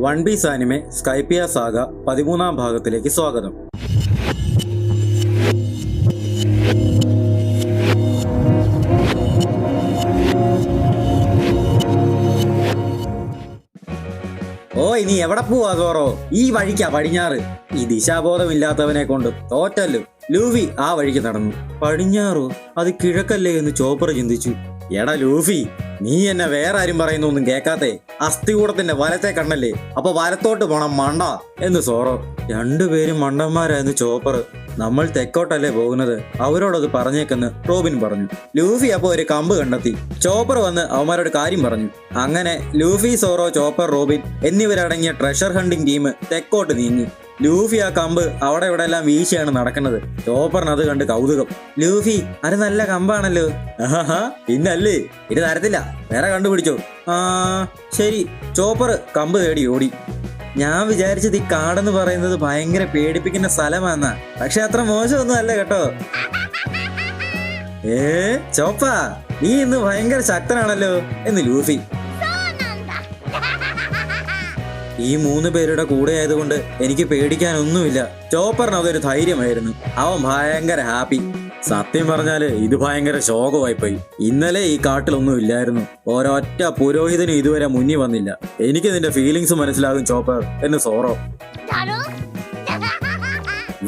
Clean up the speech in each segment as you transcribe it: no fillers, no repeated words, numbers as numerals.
One piece anime സ്കൈപ്പിയ saga 13-ാം ഭാഗത്തിലേക്ക് സ്വാഗതം. ഓ ഇനി എവിടെ പോവാ സോറോ? ഈ വഴിക്കാ പടിഞ്ഞാറ്. ഈ ദിശാബോധമില്ലാത്തവനെ കൊണ്ട് തോറ്റല്ലോ. ലൂഫി ആ വഴിക്ക് നടന്നു. പടിഞ്ഞാറോ? അത് കിഴക്കല്ലേ എന്ന് ചോപ്പർ ചിന്തിച്ചു. എടാ ലൂഫി, നീ എന്നെ വേറെ ആരും പറയുന്നൊന്നും കേക്കാത്തെ? അസ്ഥികൂടത്തിന്റെ വലത്തെ കണ്ണല്ലേ? അപ്പൊ വലത്തോട്ട് പോണം മണ്ട എന്ന് സോറോ. രണ്ടുപേരും മണ്ടന്മാരായെന്ന് ചോപ്പർ. നമ്മൾ തെക്കോട്ടല്ലേ പോകുന്നത്, അവരോടത് പറഞ്ഞേക്കെന്ന് റോബിൻ പറഞ്ഞു. ലൂഫി അപ്പൊ ഒരു കമ്പ് കണ്ടെത്തി. ചോപ്പർ വന്ന് അവന്മാരോട് കാര്യം പറഞ്ഞു. അങ്ങനെ ലൂഫി, സോറോ, ചോപ്പർ, റോബിൻ എന്നിവരടങ്ങിയ ട്രഷർ ഹണ്ടിങ് ടീം തെക്കോട്ട് നീങ്ങി. ലൂഫി ആ കമ്പ് അവിടെ ഇവിടെ എല്ലാം വീശിയാണ് നടക്കുന്നത്. ചോപ്പറിന് അത് കണ്ട് കൗതുകം. ലൂഫി, അത് നല്ല കമ്പാണല്ലോ. ആഹാ, പിന്നല്ലേ, ഇത് തരത്തില്ല, വേറെ കണ്ടുപിടിച്ചോ. ആ ശരി. ചോപ്പർ കമ്പ് തേടി ഓടി. ഞാൻ വിചാരിച്ചത് ഈ കാടെന്ന് പറയുന്നത് ഭയങ്കര പേടിപ്പിക്കുന്ന സ്ഥലമാന്നാ, പക്ഷെ അത്ര മോശമൊന്നും അല്ല കേട്ടോ. ചോപ്പ, നീ ഇന്ന് ഭയങ്കര ശക്തനാണല്ലോ എന്ന് ലൂഫി. ഈ 3 പേരുടെ കൂടെ ആയതുകൊണ്ട് എനിക്ക് പേടിക്കാനൊന്നുമില്ല. ചോപ്പറിന് അതൊരു ധൈര്യമായിരുന്നു. അവൻ ഭയങ്കര ഹാപ്പി. സത്യം പറഞ്ഞാല് ഇത് ഭയങ്കര ശോകമായിപ്പോയി. ഇന്നലെ ഈ കാട്ടിലൊന്നും ഇല്ലായിരുന്നു. ഒരൊറ്റ പുരോഹിതനും ഇതുവരെ മുന്നിൽ വന്നില്ല. എനിക്ക് നിന്റെ ഫീലിങ്സ് മനസ്സിലാകും ചോപ്പർ എന്ന് സോറോ.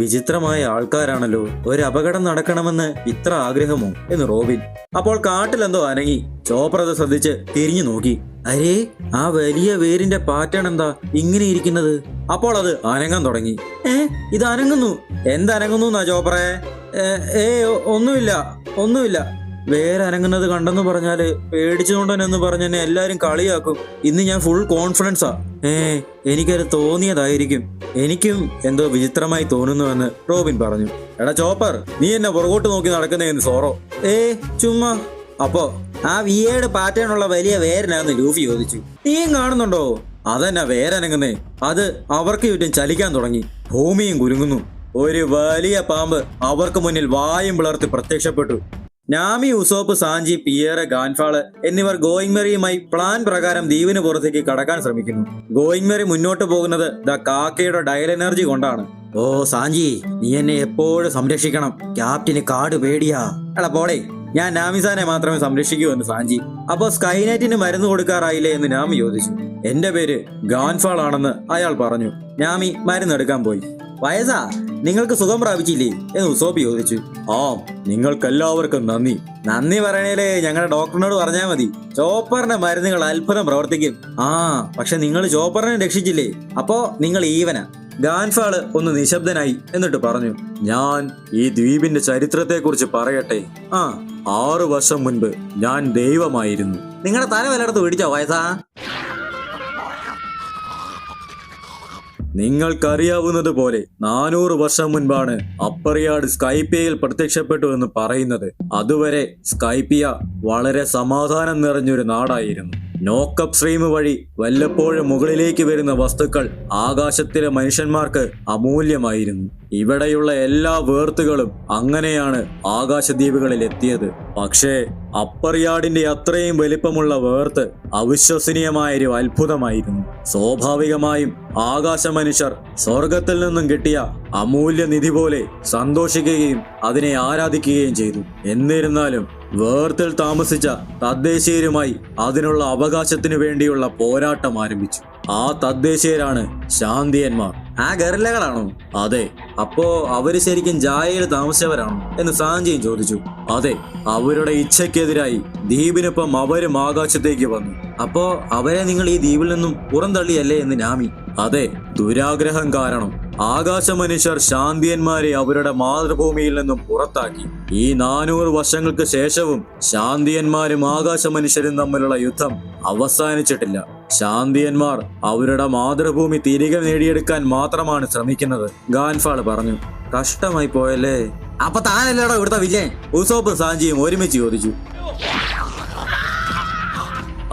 വിചിത്രമായ ആൾക്കാരാണല്ലോ, ഒരു അപകടം നടക്കണമെന്ന് ഇത്ര ആഗ്രഹമോ എന്ന് റോബിൻ. അപ്പോൾ കാട്ടിലെന്തോ അനങ്ങി. ചോപ്പർ അത് ശ്രദ്ധിച്ച് തിരിഞ്ഞു നോക്കി. അരേ, ആ വലിയ വേരിന്റെ പാറ്റേൺ എന്താ ഇങ്ങനെ ഇരിക്കുന്നത്? അപ്പോൾ അത് അനങ്ങാൻ തുടങ്ങി. ഇത് അനങ്ങുന്നു. എന്തനങ്ങുന്നു എന്നാ ചോപ്പറേ? ഒന്നുമില്ല. വേരനങ്ങുന്നത് കണ്ടെന്ന് പറഞ്ഞാല് പേടിച്ചുകൊണ്ടെന്ന് പറഞ്ഞെന്നെ എല്ലാരും കളിയാക്കും. ഇന്ന് ഞാൻ ഫുൾ കോൺഫിഡൻസാ. എനിക്കത് തോന്നിയതായിരിക്കും. എനിക്കും എന്തോ വിചിത്രമായി തോന്നുന്നുവെന്ന് റോബിൻ പറഞ്ഞു. എടാ ചോപ്പർ, നീ എന്നെ പുറകോട്ട് നോക്കി നടക്കുന്നതെന്ന് സോറോ. ചുമ്മാ. അപ്പോ ആ വിയേഡ് പാറ്റേൺ ഉള്ള വലിയ വേരനാന്ന് ലൂഫി ചോദിച്ചു. നീയും കാണുന്നുണ്ടോ? അതെന്നാ വേരനങ്ങുന്നേ. അത് അവർക്ക് ചുറ്റും ചലിക്കാൻ തുടങ്ങി. ഭൂമിയും കുലുങ്ങുന്നു. ഒരു വലിയ പാമ്പ് അവർക്ക് മുന്നിൽ വായും പിളർത്തി പ്രത്യക്ഷപ്പെട്ടു. നാമി, ഉസോപ്പ്, സാഞ്ചി, പിയേറെ, ഗാൻഫാള് എന്നിവർ ഗോയിങ് മെറിയുമായി പ്ലാൻ പ്രകാരം ദ്വീപിന് പുറത്തേക്ക് കടക്കാൻ ശ്രമിക്കുന്നു. ഗോയിങ് മെറി മുന്നോട്ട് പോകുന്നത് കാക്കയുടെ ഡയൽ എനർജി കൊണ്ടാണ്. ഓ സാഞ്ചി, നീ എന്നെ എപ്പോഴും സംരക്ഷിക്കണം. ക്യാപ്റ്റന് കാട് പേടിയാ. എടാ പോളെ, ഞാൻ നാമിസാനെ മാത്രമേ സംരക്ഷിക്കൂ എന്ന് സാഞ്ചി. അപ്പൊ സ്കൈനെറ്റിന് മരുന്ന് കൊടുക്കാറായില്ലേ എന്ന് നാമി ചോദിച്ചു. എന്റെ പേര് ഗാൻഫാൾ ആണെന്ന് അയാൾ പറഞ്ഞു. നാമി മരുന്നെടുക്കാൻ പോയി. വയസ്സാ, നിങ്ങൾക്ക് സുഖം പ്രാപിച്ചില്ലേ എന്ന് ഉസോപ്പ് ചോദിച്ചു. നിങ്ങൾക്കെല്ലാവർക്കും നന്ദി പറയണേലേ ഞങ്ങളുടെ ഡോക്ടറിനോട് പറഞ്ഞാൽ മതി. ചോപ്പറിന്റെ മരുന്നുകൾ അത്ഭുതം പ്രവർത്തിക്കും. പക്ഷെ നിങ്ങൾ ചോപ്പറിനെ രക്ഷിച്ചില്ലേ, അപ്പോ നിങ്ങൾ ഈവനാ. ഗാൻഫാള് ഒന്ന് നിശബ്ദനായി. എന്നിട്ട് പറഞ്ഞു, ഞാൻ ഈ ദ്വീപിന്റെ ചരിത്രത്തെ കുറിച്ച് പറയട്ടെ. 6 വർഷം മുൻപ് ഞാൻ ദൈവമായിരുന്നു. നിങ്ങളുടെ തല വല്ലയിടത്ത് പിടിച്ചോ വയസ്സാ? നിങ്ങൾക്കറിയാവുന്നത് പോലെ 400 വർഷം മുൻപാണ് അപ്പറിയാഡ് സ്കൈപ്പിയയിൽ പ്രത്യക്ഷപ്പെട്ടു എന്ന് പറയുന്നത്. അതുവരെ സ്കൈപ്പിയ വളരെ സമാധാനം നിറഞ്ഞൊരു നാടായിരുന്നു. നോക്കപ്പ് സ്ട്രീം വഴി വല്ലപ്പോഴും മുകളിലേക്ക് വരുന്ന വസ്തുക്കൾ ആകാശത്തിലെ മനുഷ്യന്മാർക്ക് അമൂല്യമായിരുന്നു. ഇവിടെയുള്ള എല്ലാ വേർത്തുകളും അങ്ങനെയാണ് ആകാശദ്വീപുകളിൽ എത്തിയത്. പക്ഷേ അപ്പറിയാഡിന്റെ അത്രയും വലിപ്പമുള്ള വേർത്ത് അവിശ്വസനീയമായൊരു അത്ഭുതമായിരുന്നു. സ്വാഭാവികമായും ആകാശ മനുഷ്യർ സ്വർഗത്തിൽ നിന്നും കിട്ടിയ അമൂല്യ നിധി പോലെ സന്തോഷിക്കുകയും അതിനെ ആരാധിക്കുകയും ചെയ്തു. എന്നിരുന്നാലും വേർത്തിൽ താമസിച്ച തദ്ദേശീയരുമായി അതിനുള്ള അവകാശത്തിനു വേണ്ടിയുള്ള പോരാട്ടം ആരംഭിച്ചു. ആ തദ്ദേശീയരാണ് ശാന്തിയന്മാർ. ആ ഗറില്ലകളാണോ? അതെ. അപ്പോ അവര് ശരിക്കും ജായയിൽ താമസിച്ചവരാണോ എന്ന് സാഞ്ചിയും ചോദിച്ചു. അതെ, അവരുടെ ഇച്ഛയ്ക്കെതിരായി ദ്വീപിനൊപ്പം അവരും ആകാശത്തേക്ക് വന്നു. അപ്പോ അവരെ നിങ്ങൾ ഈ ദ്വീപിൽ നിന്നും പുറന്തള്ളിയല്ലേ എന്ന് നാമി. അതെ, ദുരാഗ്രഹം കാരണം ആകാശ മനുഷ്യർ ശാന്തിയന്മാരെ അവരുടെ മാതൃഭൂമിയിൽ നിന്നും പുറത്താക്കി. ഈ 400 വർഷങ്ങൾക്ക് ശേഷവും ശാന്തിയന്മാരും ആകാശ മനുഷ്യരും തമ്മിലുള്ള യുദ്ധം അവസാനിച്ചിട്ടില്ല. ശാന്തിയന്മാർ അവരുടെ മാതൃഭൂമി തിരികെ നേടിയെടുക്കാൻ മാത്രമാണ് ശ്രമിക്കുന്നത്. ഗാൻഫാള് പറഞ്ഞു. കഷ്ടമായി പോയല്ലേ. അപ്പൊ താനല്ലേടോ ഇവിടുത്തെ വില്ലൻ? ഉസോപ്പും സാഞ്ചിയും ഒരുമിച്ച് ചോദിച്ചു.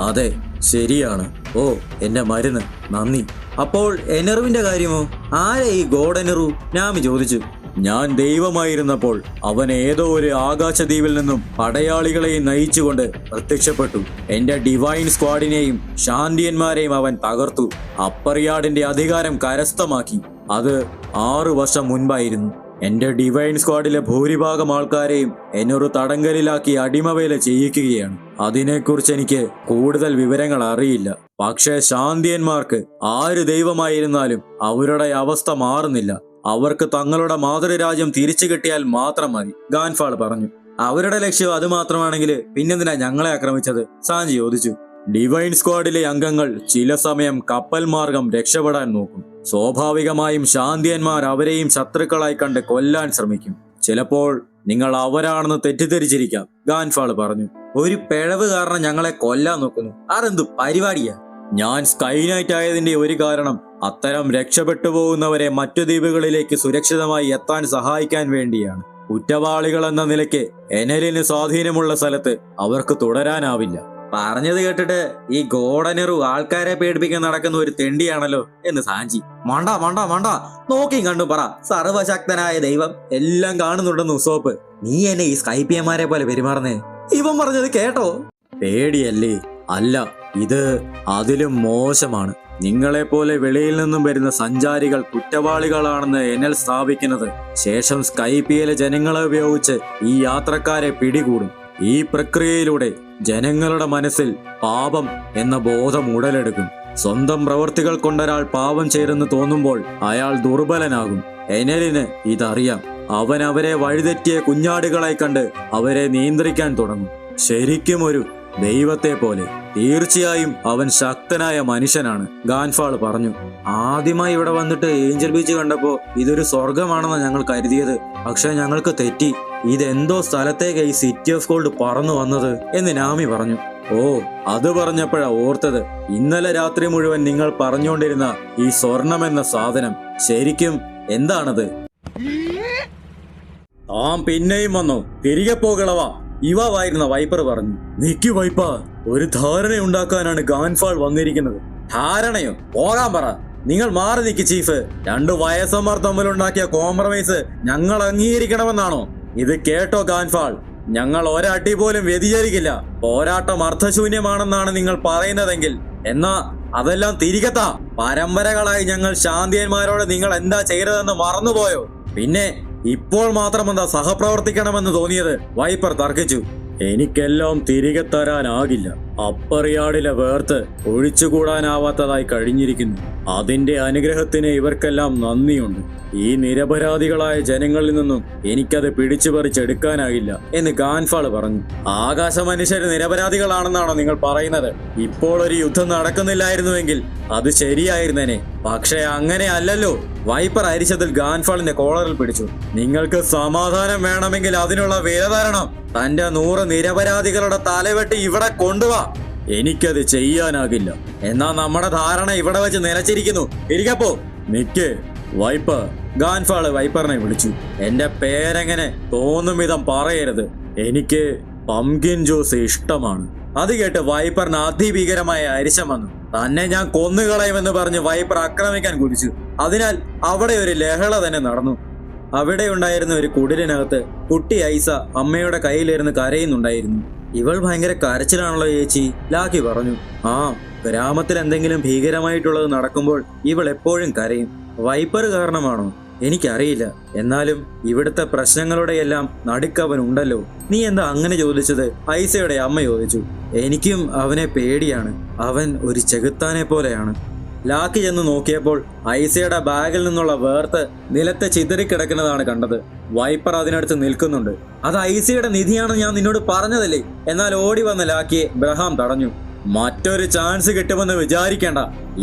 അതെ, ശരിയാണ്. ഓ എന്റെ മരുന്ന്, നന്ദി. അപ്പോൾ എനറുവിന്റെ കാര്യമോ? ആരെ ഈ ഗോഡ് എനറു? നാമി ചോദിച്ചു. ഞാൻ ദൈവമായിരുന്നപ്പോൾ അവൻ ഏതോ ഒരു ആകാശദ്വീപിൽ നിന്നും പടയാളികളെയും നയിച്ചുകൊണ്ട് പ്രത്യക്ഷപ്പെട്ടു. എന്റെ ഡിവൈൻ സ്ക്വാഡിനെയും ശാന്തിയന്മാരെയും അവൻ തകർത്തു. അപ്പറിയാഡിന്റെ അധികാരം കരസ്ഥമാക്കി. അത് 6 വർഷം മുൻപായിരുന്നു. എന്റെ ഡിവൈൻ സ്ക്വാഡിലെ ഭൂരിഭാഗം ആൾക്കാരെയും എന്നൊരു തടങ്കലിലാക്കി അടിമവേല ചെയ്യിക്കുകയാണ്. അതിനെക്കുറിച്ച് എനിക്ക് കൂടുതൽ വിവരങ്ങൾ അറിയില്ല. പക്ഷേ ശാന്തിയന്മാർക്ക് ആര് ദൈവമായിരുന്നാലും അവരുടെ അവസ്ഥ മാറുന്നില്ല. അവർക്ക് തങ്ങളുടെ മാതൃരാജ്യം തിരിച്ചു കിട്ടിയാൽ മാത്രം മതി, ഗാൻഫാൾ പറഞ്ഞു. അവരുടെ ലക്ഷ്യം അത് മാത്രമാണെങ്കിൽ പിന്നെന്തിനാ ഞങ്ങളെ ആക്രമിച്ചത്? സാഞ്ചി ചോദിച്ചു. ഡിവൈൻ സ്ക്വാഡിലെ അംഗങ്ങൾ ചില സമയം കപ്പൽ മാർഗം രക്ഷപ്പെടാൻ നോക്കും. സ്വാഭാവികമായും ശാന്തിയന്മാർ അവരെയും ശത്രുക്കളായി കണ്ട് കൊല്ലാൻ ശ്രമിക്കും. ചിലപ്പോൾ നിങ്ങൾ അവരാണെന്ന് തെറ്റിദ്ധരിച്ചിരിക്കാം, ഗാൻഫാൾ പറഞ്ഞു. ഒരു പിഴവ് കാരണം ഞങ്ങളെ കൊല്ലാൻ നോക്കുന്നു, അതെന്തു പരിപാടിയാ? ഞാൻ സ്കൈനൈറ്റ് ആയതിന്റെ ഒരു കാരണം അത്തരം രക്ഷപ്പെട്ടു പോകുന്നവരെ മറ്റു ദ്വീപുകളിലേക്ക് സുരക്ഷിതമായി എത്താൻ സഹായിക്കാൻ വേണ്ടിയാണ്. കുറ്റവാളികൾ എന്ന നിലയ്ക്ക് എനലിന് സ്വാധീനമുള്ള സ്ഥലത്ത് അവർക്ക് തുടരാനാവില്ല. പറഞ്ഞത് കേട്ടിട്ട് ഈ ഗോഡനെറു ആൾക്കാരെ പേടിപ്പിക്കാൻ നടക്കുന്ന ഒരു തെണ്ടിയാണല്ലോ എന്ന് സാഞ്ചി. മണ്ട മണ്ട മണ്ട, നോക്കിയും കണ്ടു പറ, സർവശക്തനായ ദൈവം എല്ലാം കാണുന്നുണ്ടെന്ന് ഉസോപ്പ്. നീ എന്നെ ഈ സ്കൈപ്പിയന്മാരെ പോലെ പെരുമാറുന്നേ? ഇവൻ പറഞ്ഞത് കേട്ടോ? പേടിയല്ലേ? അല്ല, ഇത് അതിലും മോശമാണ്. നിങ്ങളെപ്പോലെ വെളിയിൽ നിന്നും വരുന്ന സഞ്ചാരികൾ കുറ്റവാളികളാണെന്ന് എനൽ സ്ഥാപിക്കുന്നത്. ശേഷം സ്കൈപ്പിയിലെ ജനങ്ങളെ ഉപയോഗിച്ച് ഈ യാത്രക്കാരെ പിടികൂടും. ഈ പ്രക്രിയയിലൂടെ ജനങ്ങളുടെ മനസ്സിൽ പാപം എന്ന ബോധം ഉടലെടുക്കും. സ്വന്തം പ്രവൃത്തികൾ കൊണ്ടൊരാൾ പാപം ചെയ്തെന്ന് തോന്നുമ്പോൾ അയാൾ ദുർബലനാകും. എനലിന് ഇതറിയാം. അവൻ അവരെ വഴിതെറ്റിയ കുഞ്ഞാടുകളായി കണ്ട് അവരെ നിയന്ത്രിക്കാൻ തുടങ്ങും. ശരിക്കും ഒരു ദൈവത്തെ പോലെ. തീർച്ചയായും അവൻ ശക്തനായ മനുഷ്യനാണ്, ഗാൻഫാൾ പറഞ്ഞു. ആദ്യമായി ഇവിടെ വന്നിട്ട് ഏഞ്ചൽ ബീച്ച് കണ്ടപ്പോ ഇതൊരു സ്വർഗമാണെന്ന് ഞങ്ങൾ കരുതിയത്. പക്ഷെ ഞങ്ങൾക്ക് തെറ്റി. ഇതെന്തോ സ്ഥലത്തേക്ക് ഈ സിറ്റി ഓഫ് ഗോൾഡ് പറന്നു വന്നത് എന്ന് നാമി പറഞ്ഞു. ഓ, അത് പറഞ്ഞപ്പോഴാ ഓർത്തത്. ഇന്നലെ രാത്രി മുഴുവൻ നിങ്ങൾ പറഞ്ഞുകൊണ്ടിരുന്ന ഈ സ്വർണം എന്ന സാധനം ശരിക്കും എന്താണത്? പിന്നെയും വന്നോ? തിരികെ പോകളവാ, യുവാവായിരുന്ന വൈപ്പർ പറഞ്ഞു. നിക്ക് വൈപ്പ, ഒരു ധാരണയുണ്ടാക്കാനാണ് ഗാൻഫാൾ വന്നിരിക്കുന്നത്. ധാരണയോ? പോകാൻ പറ. നിങ്ങൾ മാറി നിക്ക് ചീഫ്. 2 വയസ്സന്മാർ തമ്മിലുണ്ടാക്കിയ കോംപ്രമൈസ് ഞങ്ങൾ അംഗീകരിക്കണമെന്നാണോ? ഇത് കേട്ടോ ഗാൻഫാൾ, ഞങ്ങൾ ഒരടി പോലും വ്യതിചരിക്കില്ല. പോരാട്ടം അർത്ഥശൂന്യമാണെന്നാണ് നിങ്ങൾ പറയുന്നതെങ്കിൽ എന്നാ അതെല്ലാം തിരികെത്താ. പരമ്പരകളായി ഞങ്ങൾ ശാന്തിയന്മാരോട് നിങ്ങൾ എന്താ ചെയ്തതെന്ന് മറന്നുപോയോ? പിന്നെ ഇപ്പോൾ മാത്രം എന്താ സഹപ്രവർത്തിക്കണമെന്ന് തോന്നിയത്? വൈപ്പർ തർക്കിച്ചു. എനിക്കെല്ലാം തിരികെ തരാനാകില്ല. അപ്പറിയാടിലെ വേർത്ത് ഒഴിച്ചുകൂടാനാവാത്തതായി കഴിഞ്ഞിരിക്കുന്നു. അതിന്റെ അനുഗ്രഹത്തിന് ഇവർക്കെല്ലാം നന്ദിയുണ്ട്. ഈ നിരപരാധികളായ ജനങ്ങളിൽ നിന്നും എനിക്കത് പിടിച്ചുപറിച്ചെടുക്കാനാകില്ല എന്ന് ഗാൻഫാൾ പറഞ്ഞു. ആകാശ മനുഷ്യർ നിരപരാധികളാണെന്നാണോ നിങ്ങൾ പറയുന്നത്? ഇപ്പോൾ ഒരു യുദ്ധം നടക്കുന്നില്ലായിരുന്നുവെങ്കിൽ അത് ശരിയായിരുന്നേനെ. പക്ഷെ അങ്ങനെ അല്ലല്ലോ. വൈപ്പർ അരിശത്തിൽ ഗാൻഫാളിന്റെ കോളറിൽ പിടിച്ചു. നിങ്ങൾക്ക് സമാധാനം വേണമെങ്കിൽ അതിനുള്ള വില തരണം. തന്റെ 100 നിരപരാധികളുടെ തലവെട്ടി ഇവിടെ കൊണ്ടുവാ. എനിക്കത് ചെയ്യാനാകില്ല. എന്നാ നമ്മുടെ ധാരണ ഇവിടെ വെച്ച് നിലച്ചിരിക്കുന്നു. ഇരിക്കപ്പോ. നിക്ക് വൈപ്പർ, ഗാൻഫാൾ വൈപ്പറിനെ വിളിച്ചു. എന്റെ പേരെങ്ങനെ തോന്നും വിധം പറയരുത്. എനിക്ക് പംകിൻ ജ്യൂസ് ഇഷ്ടമാണ്. അത് കേട്ട് വൈപ്പറിന് അതിഭീകരമായ അരിശം വന്നു. തന്നെ ഞാൻ കൊന്നുകളയുമെന്ന് പറഞ്ഞ് വൈപ്പർ ആക്രമിക്കാൻ കുതിച്ചു. അതിനാൽ അവിടെ ഒരു ലഹള തന്നെ നടന്നു. അവിടെ ഉണ്ടായിരുന്ന ഒരു കുടിലിനകത്ത് കുട്ടി ഐസ അമ്മയുടെ കയ്യിലിരുന്ന് കരയുന്നുണ്ടായിരുന്നു. ഇവൾ ഭയങ്കര കരച്ചിലാണല്ലോ ചേച്ചി, ലാക്കി പറഞ്ഞു. ആ, ഗ്രാമത്തിൽ എന്തെങ്കിലും ഭീകരമായിട്ടുള്ളത് നടക്കുമ്പോൾ ഇവൾ എപ്പോഴും കരയും. വൈപ്പർ കാരണമാണോ? എനിക്കറിയില്ല. എന്നാലും ഇവിടുത്തെ പ്രശ്നങ്ങളുടെയെല്ലാം നടുക്കവൻ ഉണ്ടല്ലോ. നീ എന്താ അങ്ങനെ ചോദിച്ചത്? ഐസയുടെ അമ്മ ചോദിച്ചു. എനിക്കും അവനെ പേടിയാണ്. അവൻ ഒരു ചെകുത്താനെ പോലെയാണ്. ലാക്കി ചെന്ന് നോക്കിയപ്പോൾ ഐസയുടെ ബാഗിൽ നിന്നുള്ള വേർത്ത് നിലത്തെ ചിതറിക്കിടക്കുന്നതാണ് കണ്ടത്. വൈപ്പർ അതിനടുത്ത് നിൽക്കുന്നുണ്ട്. അത് ഐസയുടെ നിധിയാണെന്ന് ഞാൻ നിന്നോട് പറഞ്ഞതല്ലേ? എന്നാൽ ഓടി വന്ന ലാക്കിയെ ബ്രഹാം തടഞ്ഞു. മറ്റൊരു ചാൻസ് കിട്ടുമെന്ന് വിചാരിക്കേണ്ട.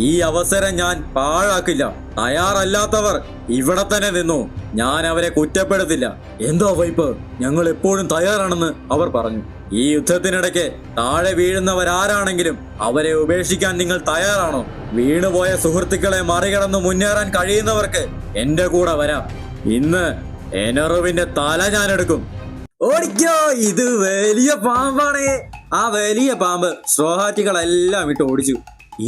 ഈ അവസരം ഞാൻ പാഴാക്കില്ല. തയ്യാറല്ലാത്തവർ ഇവിടെ തന്നെ നിന്നു. ഞാൻ അവരെ കുറ്റപ്പെടുത്തില്ല. എന്താ വൈപ്പർ, ഞങ്ങൾ എപ്പോഴും തയ്യാറാണെന്ന് അവർ പറഞ്ഞു. ഈ യുദ്ധത്തിനിടയ്ക്ക് താഴെ വീഴുന്നവരാരാണെങ്കിലും അവരെ ഉപേക്ഷിക്കാൻ നിങ്ങൾ തയ്യാറാണോ? വീണുപോയ സുഹൃത്തുക്കളെ മറികടന്ന് മുന്നേറാൻ കഴിയുന്നവർക്ക് എന്റെ കൂടെ വരാം. ഇന്ന് എനറുവിന്റെ തല ഞാൻ എടുക്കും. ഓടിക്കോ, ഇത് വലിയ പാമ്പാണ്. ആ വലിയ പാമ്പ് സ്ട്രോഹാറ്റികളെല്ലാം ഇട്ട് ഓടിച്ചു.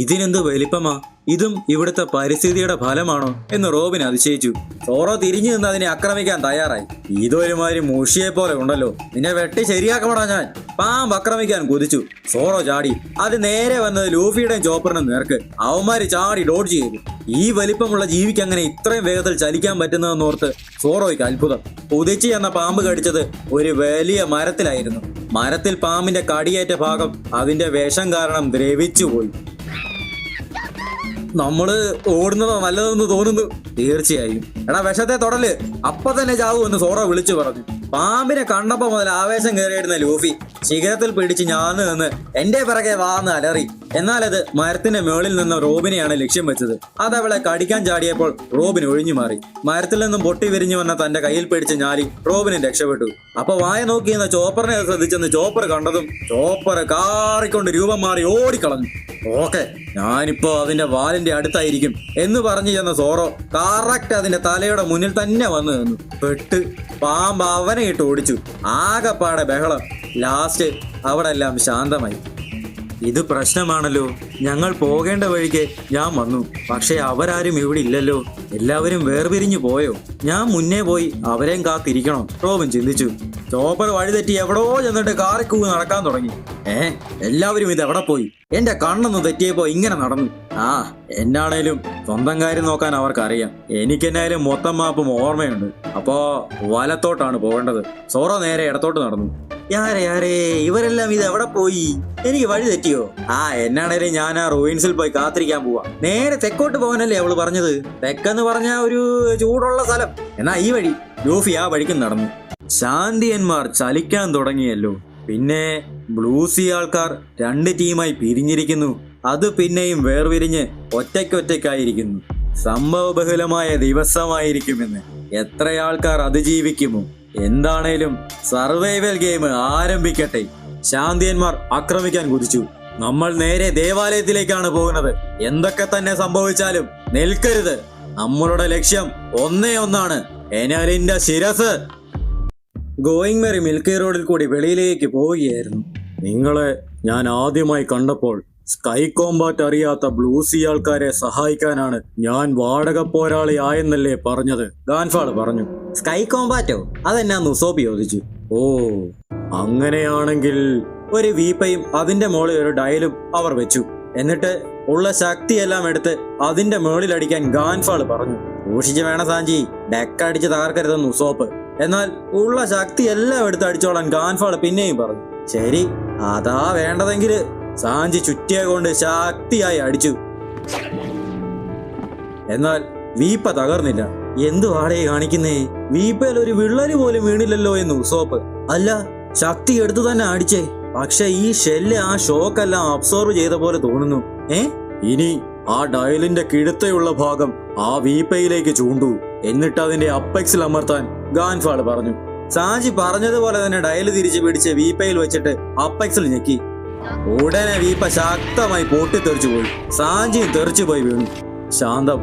ഇതിനെന്ത് വലിപ്പമാ, ഇതും ഇവിടുത്തെ പരിസ്ഥിതിയുടെ ഫലമാണോ എന്ന് റോബിൻ അതിശയിച്ചു. സോറോ തിരിഞ്ഞു നിന്ന് അതിനെ ആക്രമിക്കാൻ തയ്യാറായി. ഇതൊരുമാതിരി മുഷിയെ പോലെ ഉണ്ടല്ലോ, നിന്നെ വെട്ടി ശരിയാക്കപ്പെടാ ഞാൻ. പാമ്പ് ആക്രമിക്കാൻ കുതിച്ചു. സോറോ ചാടി. അത് നേരെ വന്നത് ലൂഫിയുടെയും ചോപ്പറിനും നേർക്ക്. അവന്മാര് ചാടി ഡോഡ്ജ് ചെയ്തു. ഈ വലിപ്പമുള്ള ജീവിക്ക് അങ്ങനെ ഇത്രയും വേഗത്തിൽ ചലിക്കാൻ പറ്റുന്നതെന്നോർത്ത് സോറോയ്ക്ക് അത്ഭുതം. കുതിച്ചു എന്ന പാമ്പ് കടിച്ചത് ഒരു വലിയ മരത്തിലായിരുന്നു. മരത്തിൽ പാമ്പിന്റെ കടിയേറ്റ ഭാഗം അതിന്റെ വിഷം കാരണം ദ്രവിച്ചുപോയി. നമ്മള് ഓടുന്നതോ നല്ലതെന്ന് തോന്നുന്നു. തീർച്ചയായും. എടാ വിഷത്തെ തൊടല്, അപ്പൊ തന്നെ ചാവൂ സോറോ വിളിച്ചു പറഞ്ഞു. പാമ്പിനെ കണ്ടപ്പോ മുതൽ ആവേശം കയറിയിരുന്ന ലൂഫി ശിഖരത്തിൽ പിടിച്ച് ഞാന്ന് നിന്ന് എന്റെ പിറകെ വാന്ന് അലറി. എന്നാൽ അത് മരത്തിന്റെ മേളിൽ നിന്ന് റോബിനെയാണ് ലക്ഷ്യം വെച്ചത്. അതവളെ കടിക്കാൻ ചാടിയപ്പോൾ റോബിൻ ഒഴിഞ്ഞു മാറി. മരത്തിൽ നിന്നും പൊട്ടി വിരിഞ്ഞു വന്ന തന്റെ കയ്യിൽ പിടിച്ച് ഞാലി റോബിനെ രക്ഷപ്പെട്ടു. അപ്പൊ വായ നോക്കിയെന്ന ചോപ്പറിനെ ശ്രദ്ധിച്ചെന്ന് ചോപ്പർ കണ്ടതും ചോപ്പർ കാറിക്കൊണ്ട് രൂപം മാറി ഓടിക്കളഞ്ഞു. ഓക്കെ, ഞാനിപ്പോ അതിന്റെ വാലിന്റെ അടുത്തായിരിക്കും എന്ന് പറഞ്ഞു ചെന്ന സോറോ കറക്റ്റ് അതിന്റെ തലയുടെ മുന്നിൽ തന്നെ വന്നു നിന്നു. പെട്ട് പാമ്പ് അവനെ ഇട്ട് ഓടിച്ചു. ആകെപ്പാടെ ബഹളം. ലാസ്റ്റ് അവിടെ എല്ലാം ശാന്തമായി. ഇത് പ്രശ്നമാണല്ലോ. ഞങ്ങൾ പോകേണ്ട വഴിക്ക് ഞാൻ വന്നു, പക്ഷെ അവരാരും ഇവിടെ ഇല്ലല്ലോ. എല്ലാവരും വേർപിരിഞ്ഞു പോയോ? ഞാൻ മുന്നേ പോയി അവരെയും കാത്തിരിക്കണം, റോബിൻ ചിന്തിച്ചു. ചോപ്പർ വഴിതെറ്റി എവിടോ ചെന്നിട്ട് കാറിക്കൂവ് നടക്കാൻ തുടങ്ങി. എല്ലാവരും ഇത് എവിടെ പോയി? എന്റെ കണ്ണൊന്ന് തെറ്റിയപ്പോ ഇങ്ങനെ നടന്നു. എന്നാണേലും സ്വന്തം കാര്യം നോക്കാൻ അവർക്കറിയാം. എനിക്കെന്നായാലും മൊത്തം മാപ്പും ഓർമ്മയുണ്ട്. അപ്പോ വലത്തോട്ടാണ് പോകേണ്ടത്. സോറോ നേരെ ഇടത്തോട്ട് നടന്നു. യാരേ ഇവരെല്ലാം ഇത് എവിടെ പോയി? എനിക്ക് വഴി തെറ്റിയോ? എന്നാണേലും ഞാൻ ആ റൂയിൻസിൽ പോയി കാത്തിരിക്കാൻ പോവാ. നേരെ തെക്കോട്ട് പോകാനല്ലേ അവള് പറഞ്ഞത്? തെക്കെന്ന് പറഞ്ഞ ഒരു ചൂടുള്ള സ്ഥലം. എന്നാ ഈ വഴി. ലൂഫി ആ വഴിക്കും നടന്നു. ശാന്തിയന്മാർ ചലിക്കാൻ തുടങ്ങിയല്ലോ. പിന്നെ ബ്ലൂസി ആൾക്കാർ 2 ടീമായി പിരിഞ്ഞിരിക്കുന്നു. അത് പിന്നെയും വേർപിരിഞ്ഞ് ഒറ്റയ്ക്കൊറ്റയ്ക്കായിരിക്കുന്നു. സംഭവബഹുലമായ ദിവസമായിരിക്കുമെന്ന് എത്ര ആൾക്കാർ അതിജീവിക്കുമോ? എന്താണേലും സർവൈവൽ ഗെയിം ആരംഭിക്കട്ടെ. ശാന്തിയന്മാർ ആക്രമിക്കാൻ കുതിച്ചു. നമ്മൾ നേരെ ദേവാലയത്തിലേക്കാണ് പോകുന്നത്. എന്തൊക്കെ തന്നെ സംഭവിച്ചാലും നിൽക്കരുത്. നമ്മളുടെ ലക്ഷ്യം ഒന്നേ ഒന്നാണ്, എനാലിന്റെ ശിരസ്. ഗോയിങ് മെറി മിൽക്കി റോഡിൽ കൂടി വെളിയിലേക്ക് പോവുകയായിരുന്നു. നിങ്ങളെ ഞാൻ ആദ്യമായി കണ്ടപ്പോൾ സ്കൈ കോമ്പാറ്റ് അറിയാത്ത ബ്ലൂസി ആൾക്കാരെ സഹായിക്കാനാണ് ഞാൻ വാടക പോരാളി ആയെന്നല്ലേ പറഞ്ഞത്? ഗാൻഫാൾ പറഞ്ഞു. സ്കൈ കോമ്പാറ്റോ? അതെന്നാ ഉസോപ്പ് ചോദിച്ചു. ഓ, അങ്ങനെയാണെങ്കിൽ ഒരു വീപ്പയും അതിന്റെ മുകളിൽ ഒരു ഡയലും അവർ വെച്ചു. എന്നിട്ട് ഉള്ള ശക്തിയെല്ലാം എടുത്ത് അതിന്റെ മുകളിലടിക്കാൻ ഗാൻഫാൾ പറഞ്ഞു. സൂക്ഷിച്ച് വേണം സാഞ്ചി, ഡെക്കടിച്ച് തകർക്കരുതെന്ന് ഉസോപ്പ്. എന്നാൽ ഉള്ള ശക്തി എല്ലാം എടുത്ത് അടിച്ചോളാൻ ഗാൻഫാൾ പിന്നെയും പറഞ്ഞു. ശരി, അതാ വേണ്ടതെങ്കില്. സാഞ്ചി ചുറ്റിയ കൊണ്ട് ശക്തിയായി അടിച്ചു. എന്നാൽ വീപ്പ തകർന്നില്ല. എന്തുവാടേ കാണിക്കുന്നേ? വീപ്പയിൽ ഒരു വിള്ളല് പോലും വീണില്ലല്ലോ എന്ന് ഉസോപ്പ്. അല്ല, ശക്തി എടുത്തു തന്നെ അടിച്ചേ. പക്ഷെ ഈ ഷെല്ല് ആ ഷോക്കെല്ലാം അബ്സോർവ് ചെയ്ത പോലെ തോന്നുന്നു. ഇനി ആ ഡയലിന്റെ കിഴുത്തയുള്ള ഭാഗം ആ വീപ്പയിലേക്ക് ചൂണ്ടു, എന്നിട്ട് അതിന്റെ അപ്പെക്സിൽ അമർത്താൻ ഗാൻഫാൾ പറഞ്ഞു. സാഞ്ചി പറഞ്ഞതുപോലെ തന്നെ ഡയല് തിരിച്ചു പിടിച്ച് വീപ്പയിൽ വെച്ചിട്ട് അപ്പെക്സിൽ ഞെക്കി. ഉടനെ വീപ്പ ശക്തമായി പൊട്ടിത്തെറിച്ചു പോയി. സാഞ്ചിയും തെറിച്ചു പോയി വീണു. ശാന്തം.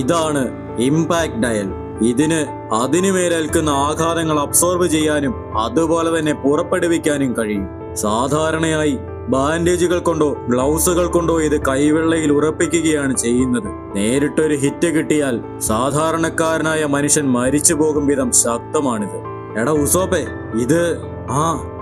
ഇതാണ് ഇമ്പാക്ട് ഡയൽ. ഇതിന് അതിനുമേലേൽക്കുന്ന ആഘാതങ്ങൾ അബ്സോർബ് ചെയ്യാനും അതുപോലെ തന്നെ പുറപ്പെടുവിക്കാനും കഴിയും. സാധാരണയായി ബാൻഡേജുകൾ കൊണ്ടോ ഗ്ലൗസുകൾ കൊണ്ടോ ഇത് കൈവെള്ളയിൽ ഉറപ്പിക്കുകയാണ് ചെയ്യുന്നത്. നേരിട്ടൊരു ഹിറ്റ് കിട്ടിയാൽ സാധാരണക്കാരനായ മനുഷ്യൻ മരിച്ചു പോകും വിധം ശക്തമാണിത്. എടാ ഉസോപ്പെ,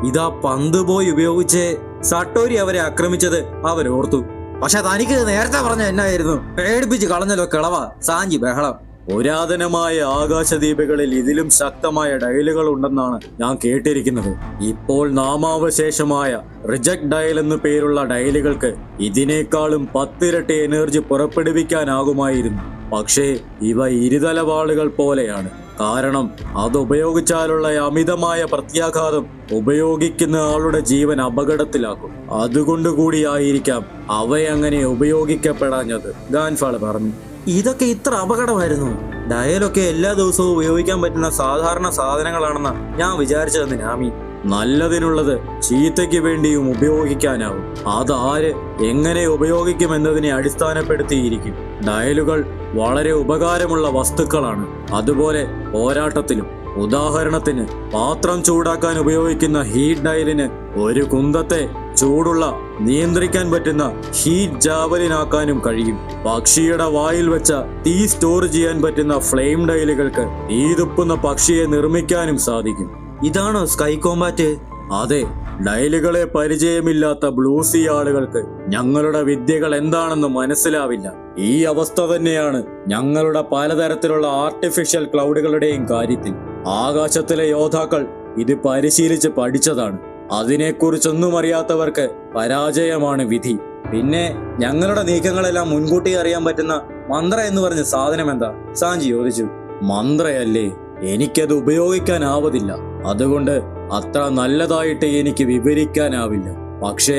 ഇതാ പന്ത് പോയി ഉപയോഗിച്ച് സട്ടോരി അവരെ ആക്രമിച്ചത് അവരോർത്തു. പക്ഷെ തനിക്ക് നേരത്തെ പറഞ്ഞ എന്നായിരുന്നു? പേടിപ്പിച്ച് കളഞ്ഞല്ലോ കിളവ. സാഞ്ചി ബഹളം. പുരാതനമായ ആകാശദ്വീപുകളിൽ ഇതിലും ശക്തമായ ഡയലുകൾ ഉണ്ടെന്നാണ് ഞാൻ കേട്ടിരിക്കുന്നത്. ഇപ്പോൾ നാമാവശേഷമായ റിജക്ട് ഡയൽ എന്നു പേരുള്ള ഡയലുകൾക്ക് ഇതിനേക്കാളും 10 ഇരട്ടി എനർജി പുറപ്പെടുവിക്കാനാകുമായിരുന്നു. പക്ഷേ ഇവ ഇരുതലവാളുകൾ പോലെയാണ്. കാരണം അതുപയോഗിച്ചാലുള്ള അമിതമായ പ്രത്യാഘാതം ഉപയോഗിക്കുന്ന ആളുടെ ജീവൻ അപകടത്തിലാക്കും. അതുകൊണ്ടുകൂടിയായിരിക്കാം അവയങ്ങനെ ഉപയോഗിക്കപ്പെടാഞ്ഞത്, ഗാൻഫാൾ പറഞ്ഞു. ഇതൊക്കെ ഇത്ര അപകടമായിരുന്നു? ഡയലൊക്കെ എല്ലാ ദിവസവും ഉപയോഗിക്കാൻ പറ്റുന്ന സാധാരണ സാധനങ്ങളാണെന്നാ ഞാൻ വിചാരിച്ചതെന്ന് നാമി. നല്ലതിനുള്ളത് ചീത്തയ്ക്ക് വേണ്ടിയും ഉപയോഗിക്കാനാവും. അതാര് എങ്ങനെ ഉപയോഗിക്കുമെന്നതിനെ അടിസ്ഥാനപ്പെടുത്തിയിരിക്കും. ഡയലുകൾ വളരെ ഉപകാരമുള്ള വസ്തുക്കളാണ്. അതുപോലെ പോരാട്ടത്തിലും ഉദാഹരണത്തിന് പാത്രം ചൂടാക്കാൻ ഉപയോഗിക്കുന്ന ഹീറ്റ് ഡയലിന് ഒരു കുന്തത്തെ ചൂടുള്ള നിയന്ത്രിക്കാൻ പറ്റുന്ന ഹീറ്റ് ജാവലിനാക്കാനും കഴിയും. പക്ഷിയുടെ വായിൽ വെച്ച തീ സ്റ്റോർ ചെയ്യാൻ പറ്റുന്ന ഫ്ലെയിം ഡയലുകൾക്ക് തീ തുപ്പുന്ന പക്ഷിയെ നിർമ്മിക്കാനും സാധിക്കും. ഇതാണോ സ്കൈ കോമ്പാറ്റ്? അതെ. ഡയലുകളെ പരിചയമില്ലാത്ത ബ്ലൂസി ആളുകൾക്ക് ഞങ്ങളുടെ വിദ്യകൾ എന്താണെന്ന് മനസ്സിലാവില്ല. ഈ അവസ്ഥ തന്നെയാണ് ഞങ്ങളുടെ പലതരത്തിലുള്ള ആർട്ടിഫിഷ്യൽ ക്ലൗഡുകളുടെയും കാര്യത്തിൽ. ആകാശത്തിലെ യോദ്ധാക്കൾ ഇത് പരിശീലിച്ച് പഠിച്ചതാണ്. അതിനെക്കുറിച്ചൊന്നും അറിയാത്തവർക്ക് പരാജയമാണ് വിധി. പിന്നെ ഞങ്ങളുടെ നീക്കങ്ങളെല്ലാം മുൻകൂട്ടി അറിയാൻ പറ്റുന്ന മന്ത്ര എന്ന് പറഞ്ഞ സാധനം എന്താ? സാഞ്ചി ചോദിച്ചു. മന്ത്രയല്ലേ, എനിക്കത് ഉപയോഗിക്കാനാവതില്ല. അതുകൊണ്ട് അത്ര നല്ലതായിട്ട് എനിക്ക് വിവരിക്കാനാവില്ല. പക്ഷേ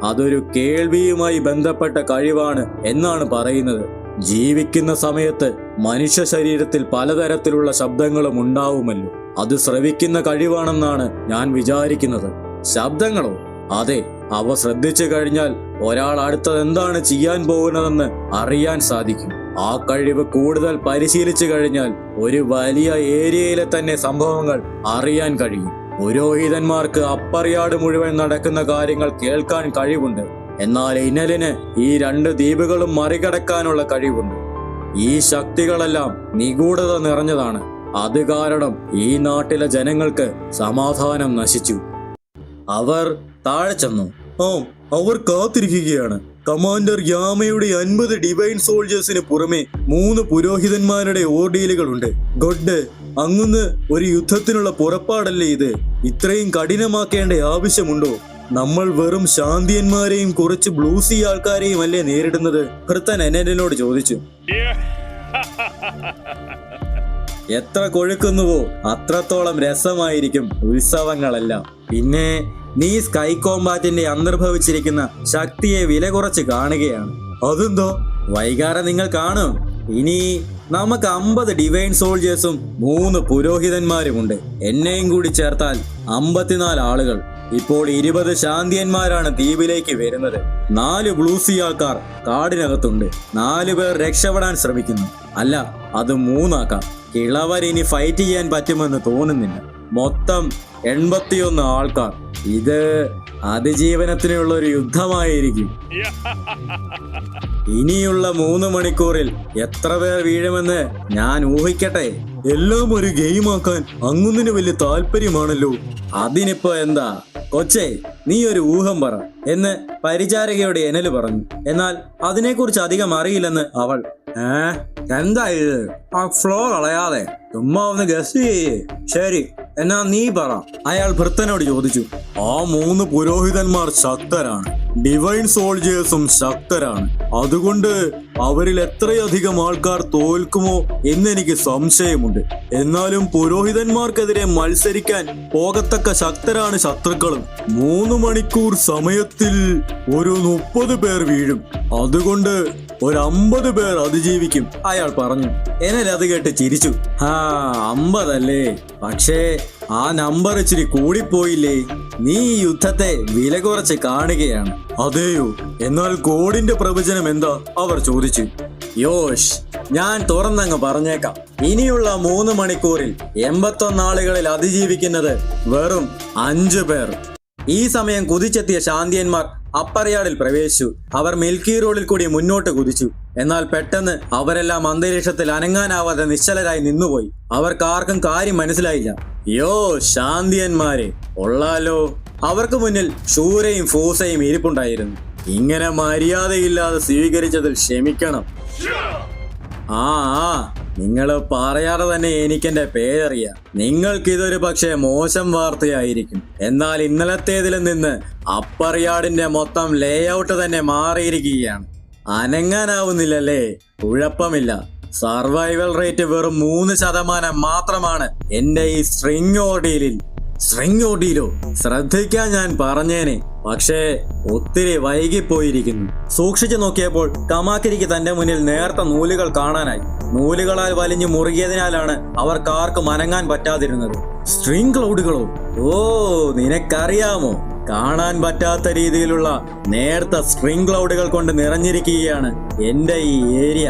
അതൊരു കേൾവിയുമായി ബന്ധപ്പെട്ട കഴിവാണ് എന്നാണ് പറയുന്നത്. ജീവിക്കുന്ന സമയത്ത് മനുഷ്യ ശരീരത്തിൽ പലതരത്തിലുള്ള ശബ്ദങ്ങളും ഉണ്ടാവുമല്ലോ. അത് ശ്രവിക്കുന്ന കഴിവാണെന്നാണ് ഞാൻ വിചാരിക്കുന്നത്. ശബ്ദങ്ങളോ? അതെ. അവ ശ്രദ്ധിച്ചു കഴിഞ്ഞാൽ ഒരാൾ അടുത്തത് എന്താണ് ചെയ്യാൻ പോകുന്നതെന്ന് അറിയാൻ സാധിക്കും. ആ കഴിവ് കൂടുതൽ പരിശീലിച്ചു കഴിഞ്ഞാൽ ഒരു വലിയ ഏരിയയിലെ തന്നെ സംഭവങ്ങൾ അറിയാൻ കഴിയും. പുരോഹിതന്മാർക്ക് അപ്പറിയാട് മുഴുവൻ നടക്കുന്ന കാര്യങ്ങൾ കേൾക്കാൻ കഴിവുണ്ട്. എന്നാൽ ഇനലിന് ഈ 2 ദ്വീപുകളും മറികടക്കാനുള്ള കഴിവുണ്ട്. ഈ ശക്തികളെല്ലാം നിഗൂഢത നിറഞ്ഞതാണ്. അത് കാരണം ഈ നാട്ടിലെ ജനങ്ങൾക്ക് സമാധാനം നശിച്ചു. അവർ താഴെ ചെന്നു. അവർ കാത്തിരിക്കുകയാണ്. കമാൻഡർ യാമയുടെ 50 ഡിവൈൻ സോൾജേഴ്സിന് പുറമെ 3 പുരോഹിതന്മാരുടെ ഓർഡീലുകളുണ്ട്. ഗോഡ്, അങ്ങുന്ന് ഒരു യുദ്ധത്തിനുള്ള പുറപ്പാടല്ലേ ഇത്? ഇത്രയും കഠിനമാക്കേണ്ട ആവശ്യമുണ്ടോ? നമ്മൾ വെറും ശാന്തിയന്മാരെയും കുറച്ച് ബ്ലൂസി ആൾക്കാരെയും അല്ലേ നേരിടുന്നത്? ഭൃത്തൻ എന്നോട് ചോദിച്ചു. എത്ര കൊഴുക്കുന്നുവോ അത്രത്തോളം രസമായിരിക്കും ഉത്സവങ്ങളെല്ലാം. പിന്നെ നീ സ്കൈ കോമ്പാറ്റിന്റെ അന്തർഭവിച്ചിരിക്കുന്ന ശക്തിയെ വില കുറച്ച് കാണുകയാണ്. അതെന്താ? വൈകാരം നിങ്ങൾ കാണും. ഇനി നമുക്ക് 50 ഡിവൈൻ സോൾജേഴ്സും 3 പുരോഹിതന്മാരുമുണ്ട്. എന്നെയും കൂടി ചേർത്താൽ 54 ആളുകൾ. ഇപ്പോൾ 20 ശാന്തിയന്മാരാണ് ദ്വീപിലേക്ക് വരുന്നത്. 4 ബ്ലൂസി ആൾക്കാർ കാടിനകത്തുണ്ട്. 4 പേർ രക്ഷപ്പെടാൻ ശ്രമിക്കുന്നു. അല്ല, അത് 3 ആക്കാം. കിളവർ ഇനി ഫൈറ്റ് ചെയ്യാൻ പറ്റുമെന്ന് തോന്നുന്നില്ല. മൊത്തം 81 ആൾക്കാർ. ഇത് അതിജീവനത്തിനുള്ള ഒരു യുദ്ധമായിരിക്കും. ഇനിയുള്ള 3 മണിക്കൂറിൽ എത്ര പേർ വീഴുമെന്ന് ഞാൻ ഊഹിക്കട്ടെ. എല്ലാം ഒരു ഗെയിമാക്കാൻ അങ്ങുന്നിന് വലിയ താല്പര്യമാണല്ലോ. അതിനിപ്പോ എന്താ കൊച്ചേ, നീ ഒരു ഊഹം പറ എന്ന് പരിചാരകയോട് എനല് പറഞ്ഞു. എന്നാൽ അതിനെക്കുറിച്ച് അധികം അറിയില്ലെന്ന് അവൾ. എന്താ ഇത്? ആ ഫ്ലോ കളയാതെ ചുമ്മാ ഒന്ന് ഗസ് ചെയ്യേ. ശരി, എന്നാ നീ പറ, അയാൾ ഭൃത്തനോട് ചോദിച്ചു. ആ 3 പുരോഹിതന്മാർ ശക്തരാണ്. ഡിവൈൻ സോൾജേഴ്സും ശക്തരാണ്. അതുകൊണ്ട് അവരിൽ എത്രയധികം ആൾക്കാർ തോൽക്കുമോ എന്നെനിക്ക് സംശയമുണ്ട്. എന്നാലും പുരോഹിതന്മാർക്കെതിരെ മത്സരിക്കാൻ പോകത്തക്ക ശക്തരാണ് ശത്രുക്കളും. 3 മണിക്കൂർ സമയത്തിൽ ഒരു 30 പേർ വീഴും. അതുകൊണ്ട് ഒരു 50 പേർ അതിജീവിക്കും, അയാൾ പറഞ്ഞു. എന്നാൽ അത് കേട്ട് ചിരിച്ചു. 50 അല്ലേ? പക്ഷേ ആ നമ്പർ ഇച്ചിരി കൂടിപ്പോയില്ലേ? നീ ഈ യുദ്ധത്തെ വില കുറച്ച് കാണുകയാണ്. അതെയോ? എന്നാൽ കോഡിന്റെ പ്രവചനം എന്താ? അവർ ചോദിച്ചു. യോഷ്, ഞാൻ തുറന്നങ്ങ് പറഞ്ഞേക്കാം. ഇനിയുള്ള 3 മണിക്കൂറിൽ 81 ആളുകളിൽ അതിജീവിക്കുന്നത് വെറും 5 പേർ. ഈ സമയം കുതിച്ചെത്തിയ ശാന്തിയന്മാർ അപ്പറയാടിൽ പ്രവേശിച്ചു. അവർ മിൽക്കി റോഡിൽ കൂടി മുന്നോട്ട് കുതിച്ചു. എന്നാൽ പെട്ടെന്ന് അവരെല്ലാം അന്തരീക്ഷത്തിൽ അനങ്ങാനാവാതെ നിശ്ചലരായി നിന്നുപോയി. അവർക്കാർക്കും കാര്യം മനസ്സിലായില്ല. യോ ശാന്തിയന്മാരെ, കൊള്ളാലോ. അവർക്ക് മുന്നിൽ ശൂരയും ഫൂസയും ഇരിപ്പുണ്ടായിരുന്നു. ഇങ്ങനെ മര്യാദയില്ലാതെ സ്വീകരിച്ചതിൽ ക്ഷമിക്കണം. നിങ്ങൾ പറയാതെ തന്നെ എനിക്കെന്റെ പേരറിയാം. നിങ്ങൾക്കിതൊരു പക്ഷേ മോശം വാർത്തയായിരിക്കും. എന്നാൽ ഇന്നലത്തേതിൽ നിന്ന് അപ്പറിയാടിന്റെ മൊത്തം ലേഔട്ട് തന്നെ മാറിയിരിക്കുകയാണ്. അനങ്ങാനാവുന്നില്ലല്ലേ? കുഴപ്പമില്ല. സർവൈവൽ റേറ്റ് വെറും 3% മാത്രമാണ് എന്റെ ഈ സ്ട്രിംഗ് ഓർഡീലിൽ. സ്ട്രിംഗ് ഓർഡീലോ? ശ്രദ്ധിക്കാൻ ഞാൻ പറഞ്ഞേനെ, പക്ഷേ ഒത്തിരി വൈകിപ്പോയിരിക്കുന്നു. സൂക്ഷിച്ചു നോക്കിയപ്പോൾ കമാക്കിരിക്ക് തന്റെ മുന്നിൽ നേർത്ത നൂലുകൾ കാണാനായി. നൂലുകളാൽ വലിഞ്ഞു മുറുകിയതിനാലാണ് അവർക്കാർക്കും അനങ്ങാൻ പറ്റാതിരുന്നത്. സ്ട്രിംഗ് ക്ലൗഡുകളോ? ഓ, നിനക്കറിയാമോ? കാണാൻ പറ്റാത്ത രീതിയിലുള്ള നേർത്ത സ്ട്രിംഗ് ക്ലൗഡുകൾ കൊണ്ട് നിറഞ്ഞിരിക്കുകയാണ് എന്റെ ഈ ഏരിയ.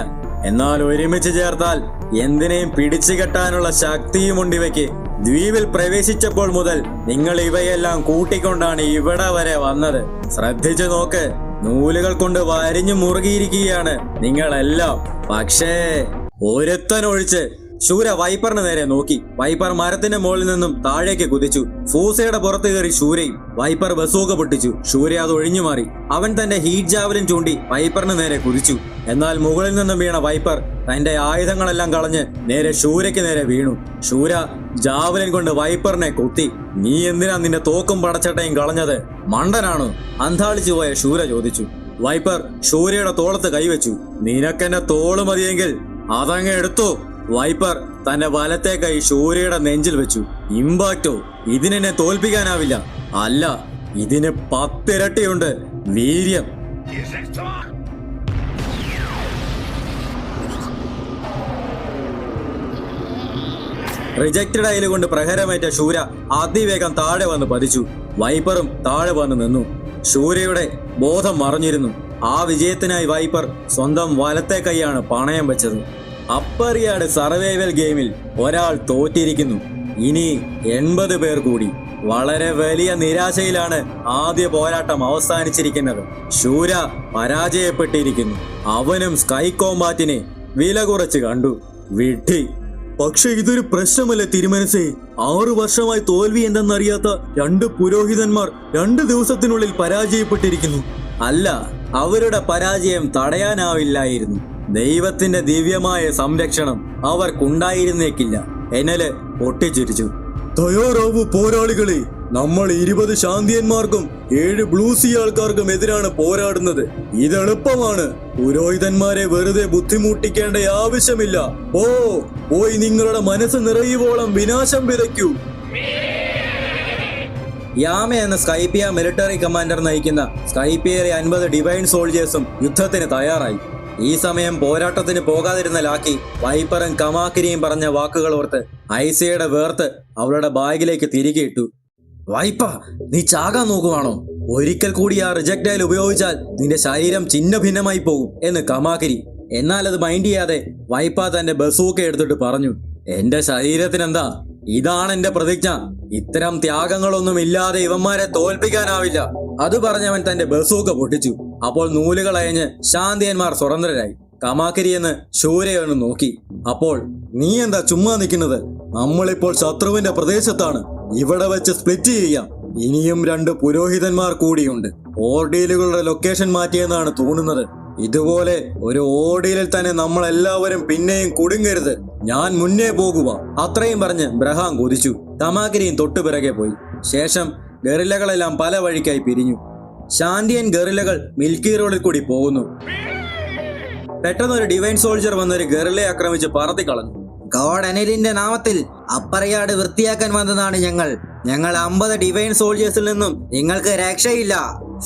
എന്നാൽ ഒരുമിച്ച് ചേർത്താൽ എന്തിനേയും പിടിച്ചു കെട്ടാനുള്ള ശക്തിയുമുണ്ട് ഇവയ്ക്ക്. ദ്വീപിൽ പ്രവേശിച്ചപ്പോൾ മുതൽ നിങ്ങൾ ഇവയെല്ലാം കൂട്ടിക്കൊണ്ടാണ് ഇവിടെ വരെ വന്നത്. ശ്രദ്ധിച്ചു നോക്ക്, നൂലുകൾ കൊണ്ട് വരിഞ്ഞു മുറുകിയിരിക്കുകയാണ് നിങ്ങളെല്ലാം. പക്ഷേ ഒരുത്തനൊഴിച്ച്. ശൂര വൈപ്പറിന് നേരെ നോക്കി. വൈപ്പർ മരത്തിന്റെ മുകളിൽ നിന്നും താഴേക്ക് കുതിച്ചു. ഫൂസയുടെ പുറത്ത് കയറി ശൂരയും. വൈപ്പർ ബസൂക്ക പൊട്ടിച്ചു. ശൂര അത് ഒഴിഞ്ഞു മാറി. അവൻ തന്റെ ഹീറ്റ് ജാവലിൻ ചൂണ്ടി വൈപ്പറിന് നേരെ കുതിച്ചു. എന്നാൽ മുകളിൽ നിന്നും വീണ വൈപ്പർ തന്റെ ആയുധങ്ങളെല്ലാം കളഞ്ഞ് നേരെ ശൂരയ്ക്ക് നേരെ വീണു. ശൂര ജാവലിൻ കൊണ്ട് വൈപ്പറിനെ കുത്തി. നീ എന്തിനാ നിന്റെ തോക്കും പടച്ചട്ടയും കളഞ്ഞത്? മണ്ടനാണോ? അന്താളിച്ചു പോയ ശൂര ചോദിച്ചു. വൈപ്പർ ശൂരയുടെ തോളത്ത് കൈവച്ചു. നിനക്കെന്നെ തോള് മതിയെങ്കിൽ അതങ്ങ് എടുത്തു. വൈപ്പർ തന്റെ വലത്തെ കൈ ശൂരയുടെ നെഞ്ചിൽ വെച്ചു. ഇമ്പാക്റ്റോ? ഇതിനെന്നെ തോൽപ്പിക്കാനാവില്ല. അല്ല, ഇതിന് 10 ഇരട്ടിയുണ്ട് വീര്യം. റിജക്റ്റഡ് അയല് കൊണ്ട് പ്രഹരമേറ്റ ശൂര അതിവേഗം താഴെ വന്ന് പതിച്ചു. വൈപ്പറും താഴെ വന്ന് നിന്നു. ശൂരയുടെ ബോധം മറഞ്ഞിരുന്നു. ആ വിജയത്തിനായി വൈപ്പർ സ്വന്തം വലത്തെ കൈയാണ് പണയം വെച്ചത്. അപ്പറിയാട് സർവൈവൽ ഗെയിമിൽ ഒരാൾ തോറ്റിരിക്കുന്നു. ഇനി 80 പേർ കൂടി. വളരെ വലിയ നിരാശയിലാണ് ആദ്യ പോരാട്ടം അവസാനിച്ചിരിക്കുന്നത്. ശൂര പരാജയപ്പെട്ടിരിക്കുന്നു. അവനും സ്കൈ കോമ്പാറ്റിനെ വില കുറച്ച് കണ്ടു. വിഡ്ഢി. പക്ഷെ ഇതൊരു പ്രശ്നമല്ലേ തിരുമനസേ? 6 വർഷമായി തോൽവി എന്തെന്നറിയാത്ത 2 പുരോഹിതന്മാർ 2 ദിവസത്തിനുള്ളിൽ പരാജയപ്പെട്ടിരിക്കുന്നു. അല്ല, അവരുടെ പരാജയം തടയാനാവില്ലായിരുന്നു. ദൈവത്തിന്റെ ദിവ്യമായ സംരക്ഷണം അവർക്കുണ്ടായിരുന്നേക്കില്ല. എന്നല് പൊട്ടിച്ചിരിച്ചു. തയ്യാറാവൂ പോരാളികളെ, നമ്മൾ 20 ശാന്തിയന്മാർക്കും 7 ബ്ലൂസി ആൾക്കാർക്കും എതിരാണ് പോരാടുന്നത്. ഇതെളുപ്പമാണ്. പുരോഹിതന്മാരെ വെറുതെ ബുദ്ധിമുട്ടിക്കേണ്ട ആവശ്യമില്ല. പോയി നിങ്ങളുടെ മനസ്സ് നിറയുവോളം വിനാശം വിതയ്ക്കൂ. യാമ എന്ന സ്കൈപ്പിയ മിലിറ്ററി കമാൻഡർ നയിക്കുന്ന സ്കൈപ്പിയയിലെ 50 ഡിവൈൻ സോൾജേഴ്സും യുദ്ധത്തിന് തയ്യാറായി. ഈ സമയം പോരാട്ടത്തിന് പോകാതിരുന്ന ലാക്കി വൈപ്പറും കമാക്കിരിയും പറഞ്ഞ വാക്കുകൾ ഓർത്ത് ഐസയുടെ വേർത്ത് അവളുടെ ബാഗിലേക്ക് തിരികെ ഇട്ടു. വൈപ്പ, നീ ചാകാൻ നോക്കുവാണോ? ഒരിക്കൽ കൂടി ആ റിജക്ടൈൽ ഉപയോഗിച്ചാൽ നിന്റെ ശരീരം ചിന്ന ഭിന്നമായി പോകും എന്ന് കമാക്കിരി. എന്നാൽ അത് മൈൻഡ് ചെയ്യാതെ വൈപ്പ തന്റെ ബസൂക്ക എടുത്തിട്ട് പറഞ്ഞു, എന്റെ ശരീരത്തിനെന്താ? ഇതാണ് എന്റെ പ്രതിജ്ഞ. ഇത്തരം ത്യാഗങ്ങളൊന്നും ഇല്ലാതെ ഇവന്മാരെ തോൽപ്പിക്കാനാവില്ല. അത് പറഞ്ഞവൻ തന്റെ ബസൂക്ക പൊട്ടിച്ചു. അപ്പോൾ നൂലുകൾ അയഞ്ഞ് ശാന്തിയന്മാർ സ്വതന്ത്രരായി. കമാക്കിരിയെന്ന് ശൂരയൊന്ന് നോക്കി. അപ്പോൾ നീ എന്താ ചുമ്മാ നിൽക്കുന്നത്? നമ്മളിപ്പോൾ ശത്രുവിന്റെ പ്രദേശത്താണ്. ഇവിടെ വെച്ച് സ്പ്ലിറ്റ് ചെയ്യാം. ഇനിയും 2 പുരോഹിതന്മാർ കൂടിയുണ്ട്. ഓർഡീലുകളുടെ ലൊക്കേഷൻ മാറ്റിയെന്നാണ് തോന്നുന്നത്. ഇതുപോലെ ഒരു ഓർഡീലിൽ തന്നെ നമ്മളെല്ലാവരും പിന്നെയും കുടുങ്ങരുത്. ഞാൻ മുന്നേ പോകുക. അത്രയും പറഞ്ഞ് ബ്രഹാം കുതിച്ചു. കമാക്കിരിയും തൊട്ടുപിറകെ പോയി. ശേഷം ഗറില്ലകളെല്ലാം പല വഴിക്കായി പിരിഞ്ഞു. ശാന്തിയൻ ഗറില്ലകൾ മിൽക്കി റോഡിൽ കൂടി പോകുന്നു. പെട്ടെന്ന് ഒരു ഡിവൈൻ സോൾജർ വന്നൊരു ഗറില്ലയെ ആക്രമിച്ച് പറത്തിക്കളഞ്ഞു. ഗോഡ് അനിലിന്റെ നാമത്തിൽ അപ്പറയാട് വൃത്തിയാക്കാൻ വന്നതാണ് ഞങ്ങൾ. 50 ഡിവൈൻ സോൾജേഴ്സിൽ നിന്നും നിങ്ങൾക്ക് രക്ഷയില്ല.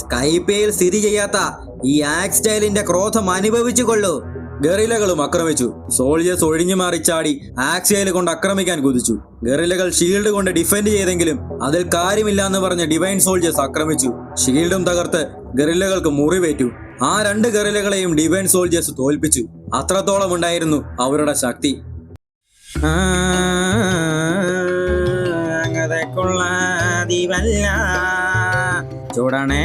സ്കൈപ്പേയിൽ സ്ഥിതി ചെയ്യാത്ത ഈ ആക്സ്റ്റൈലിന്റെ ക്രോധം അനുഭവിച്ചു കൊള്ളൂ. ഗറില്ലകളും ആക്രമിച്ചു. സോൾജേഴ്സ് ഒഴിഞ്ഞു മാറി ചാടി ആക്സിയൽ കൊണ്ട് ആക്രമിക്കാൻ കുതിച്ചു. ഗറില്ലകൾ ഷീൽഡ് കൊണ്ട് ഡിഫെൻഡ് ചെയ്തെങ്കിലും അതിൽ കാര്യമില്ല എന്ന് പറഞ്ഞ് ഡിവൈൻ സോൾജേഴ്സ് ആക്രമിച്ചു. ഷീൽഡും തകർത്ത് ഗറില്ലകൾക്ക് മുറിവേറ്റു. ആ 2 ഗറില്ലകളെയും ഡിവൈൻ സോൾജേഴ്സ് തോൽപ്പിച്ചു. അത്രത്തോളം ഉണ്ടായിരുന്നു അവരുടെ ശക്തി. ചൂടണേ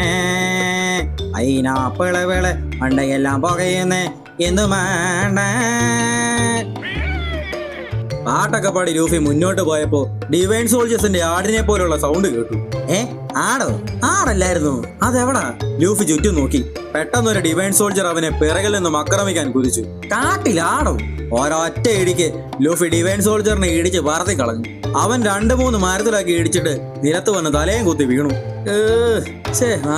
അയിനാപ്പിളവിള് പണ്ടയെല്ലാം പുകയുന്നേ എന്ന് വേണ്ട. പാട്ടൊക്കെ പാടി ലൂഫി മുന്നോട്ട് പോയപ്പോ ഡിവൈൻ സോൾജേഴ്സിന്റെ ആടിനെ പോലുള്ള സൗണ്ട് കേട്ടു. ആടോ? ആടല്ലായിരുന്നു, അതെവിടാ? ലൂഫി ചുറ്റും നോക്കി. പെട്ടെന്നൊരു ഡിവൈൻ സോൾജർ അവനെ പിറകിൽ നിന്നും ആക്രമിക്കാൻ കുതിച്ചു. കാട്ടിലാടോ? ഒരൊറ്റ ഇടിക്ക് ലൂഫി ഡിവൈൻ സോൾജറിനെ ഇടിച്ച് പറത്തി കളഞ്ഞു. അവൻ 2-3 മരത്തിലാക്കി ഇടിച്ചിട്ട് നിലത്ത് വന്ന് തലയും കുത്തി വീണു.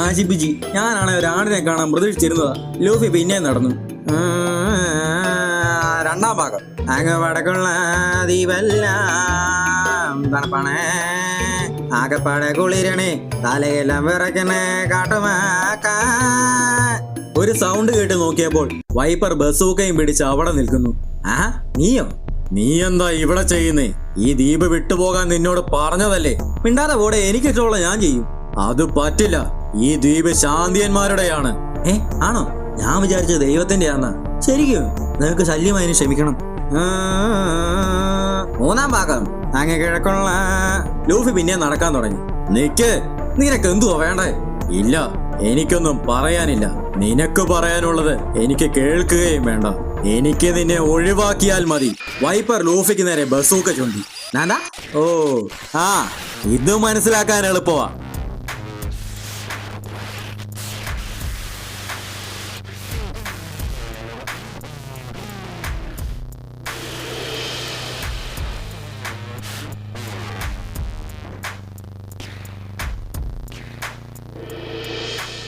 ആശിപ്പിച്ചി. ഞാനാണ് ഒരാടിനെ കാണാൻ പ്രതീക്ഷിച്ചിരുന്നതാ. ലൂഫി പിന്നെ നടന്നു. 2ാം ഭാഗം. അങ്ങ് വടക്കുള്ള ദീപെല്ലാം തണുപ്പാണേ, ആകപ്പാടെ കുളിരണേ, തലയെല്ലാം വിറക്കണേ കാട്ടുമാക്ക. ഒരു സൗണ്ട് കേട്ട് നോക്കിയപ്പോൾ വൈപ്പർ ബസൂക്കയും പിടിച്ച് അവിടെ നിൽക്കുന്നു. നീയോ? നീ എന്താ ഇവിടെ ചെയ്യുന്നേ? ഈ ദ്വീപ് വിട്ടുപോകാൻ നിന്നോട് പറഞ്ഞതല്ലേ? മിണ്ടാതെ പോടെ, എനിക്കിഷ്ടമുള്ള ഞാൻ ചെയ്യും. അത് പറ്റില്ല. ഈ ദ്വീപ് ശാന്തിയന്മാരുടെയാണ്. ആണോ? ഞാൻ വിചാരിച്ചത് ദൈവത്തിന്റെ ആണെന്നാ. ശരിക്കും നിനക്ക് ശല്യമായി ക്ഷമിക്കണം. മൂന്നാം ഭാഗം അങ്ങ് കിഴക്കുള്ള. ലൂഫി പിന്നെ നടക്കാൻ തുടങ്ങി. നിക്ക്, നിനക്ക് എന്തുവാ വേണ്ടേ? ഇല്ല, എനിക്കൊന്നും പറയാനില്ല. നിനക്ക് പറയാനുള്ളത് എനിക്ക് കേൾക്കുകയും വേണ്ട. എനിക്ക് നിന്നെ ഒഴിവാക്കിയാൽ മതി. വൈപ്പർ ലൂഫിക്ക് നേരെ ബസൂക്ക ചൂണ്ടി. നാന്താ? ഓ ആ, ഇത് മനസ്സിലാക്കാൻ എളുപ്പമാ.